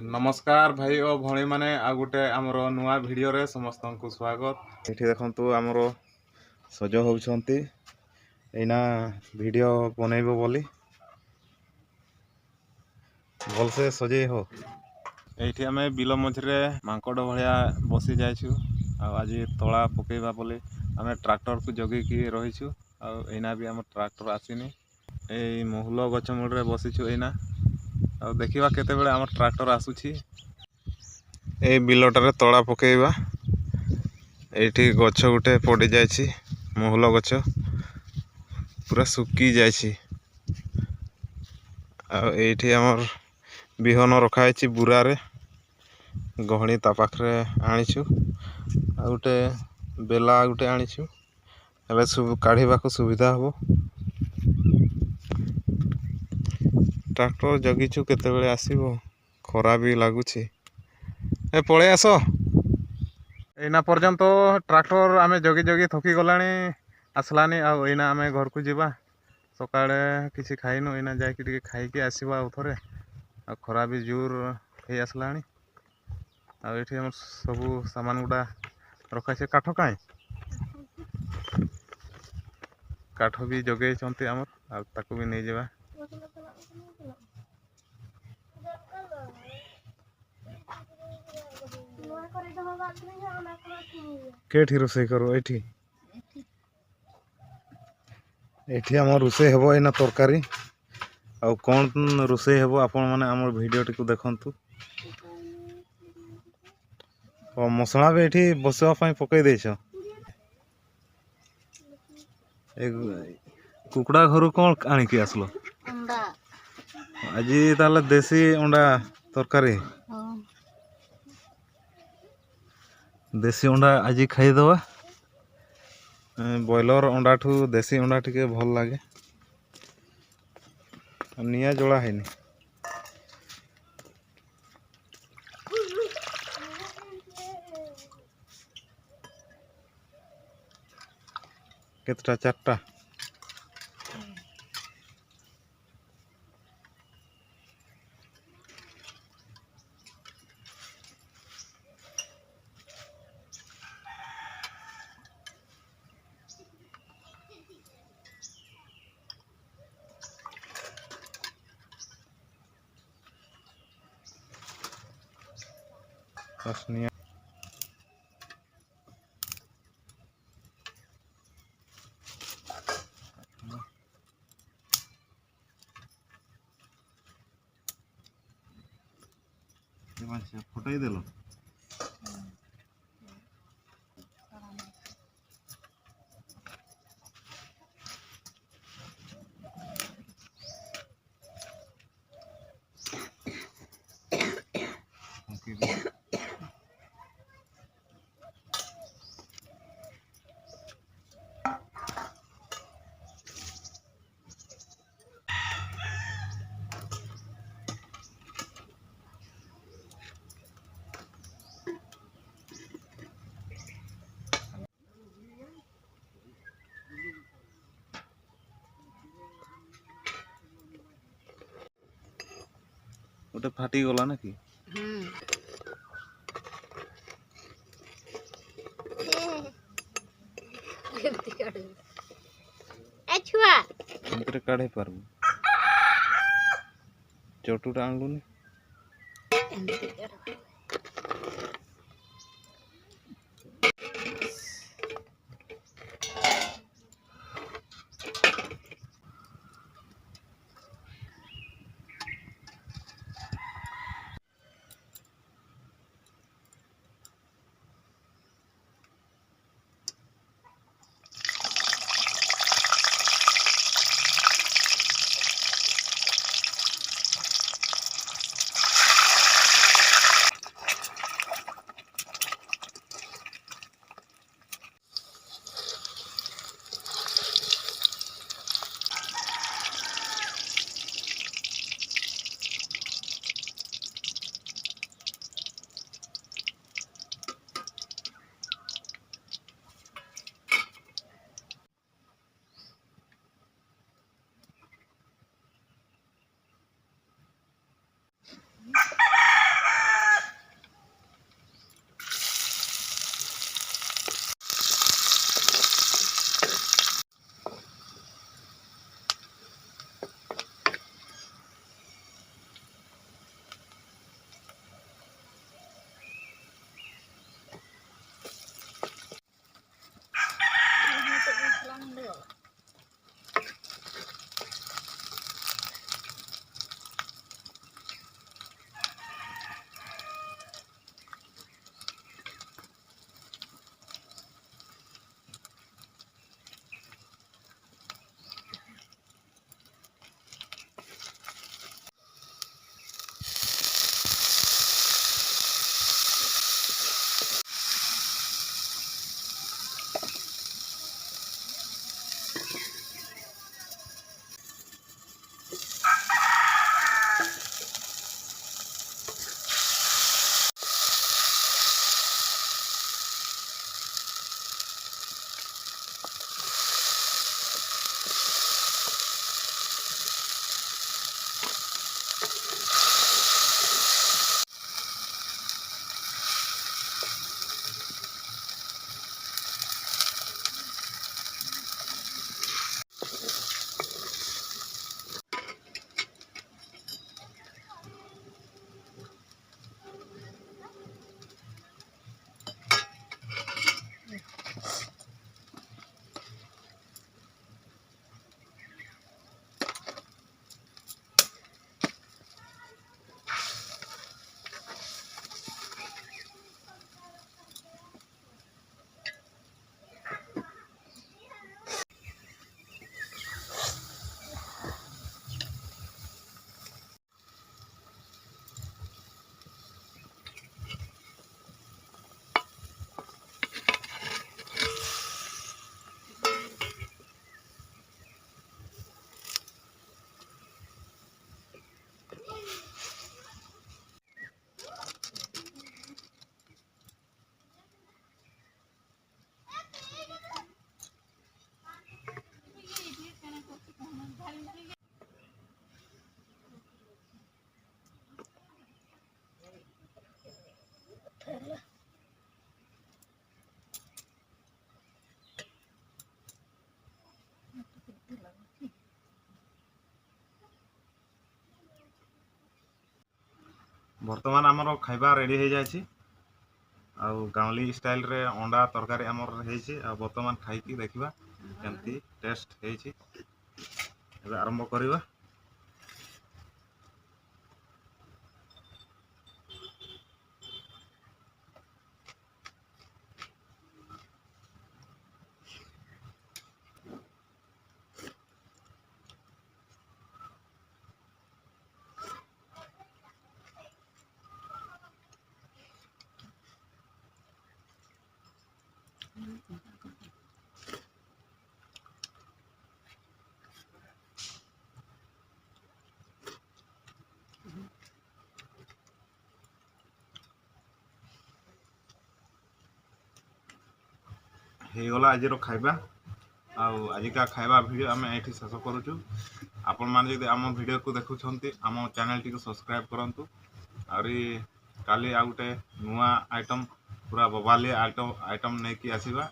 नमस्कार भाई और भणी माने आ गुटे आमर नुआ भिडियो रे समस्त को स्वागत। एठी देखंतु आमर सज होउछंती एना वीडियो बनैबो बोली भलसे सजे हो। एठी आमे बिलो मझरे मांकड़ भलिया बसी जायछु आ आज तोला पकेबा बोली आमे ट्रैक्टर को जगी की रहिछु आ एना भी आम ट्रैक्टर आसीनी ए महुल गछ मूल बसीछु एना आ देखिबा केते बेले आम ट्रैक्टर आसुछि ए बिलटारे तोला पकेबा। एठी गछ गुटे पड़ी जायछि महुल गछ पूरा सुकी जायछि आ एठी हमर बिहन रखा है बुरा रे गहणी ता पाखरे आनिछु आ गुटे बेला गुटे आनिछु एबे सब काढिबा को सुविधा हो। ट्रैक्टर जगिछु केते बेले आसीबो खरा भी लागुछि ए पळे आसो एना पर्यंत ट्रैक्टर आमे जगी जगी थकी गलानी आसलानी आ एना आमे घर को जीवा सकाळे किसी खाइनु एना जायकि टिके खाइके आसीबा उथरे आ खरा भी जोर हे आसलानी आ एठी हम सब सामान गुडा रखा छे काठ काई काठ भी जगे छंती हमर आ ताको भी नै जेबा। केठी रोसे करो एठी एठी हम रोसे हेबो एना तरकारी आ कोन रोसे हेबो आपण माने हमर वीडियो टिकु देखंतु ओ मसला भी एठी बसवा पई पकई देछो कुकड़ा घरु कोन आनी के आसलो अंडा आज ताले देसी अंडा तरकारी देसी अंडा आज खाई दवा बॉयलर अंडा ठू देसी अंडा टिके भल लागे निया जोड़ा है नी केतटा चारटा निया फटाई देलो गोटे फाटी गला ना कि काढ़े पारबू चटुटा आंगलुनी बर्तमान आमर खाइबा रेडी हो जाए गाँवली स्टाइल रे अंडा तरकारी आमर हो बर्तमान खाई देखा केमती टेस्ट हो आरंभ करवा। होगला आज खाइबा आजिका खाइबा वीडियो आम ये शेष करुचु। आपण मैंने जब आम वीडियो को देखुं आम चैनल टी सब्सक्राइब करूँ आरी काली आ गोटे नुआ आइटम पूरा बबाली आइटम नहीं कि आसवा।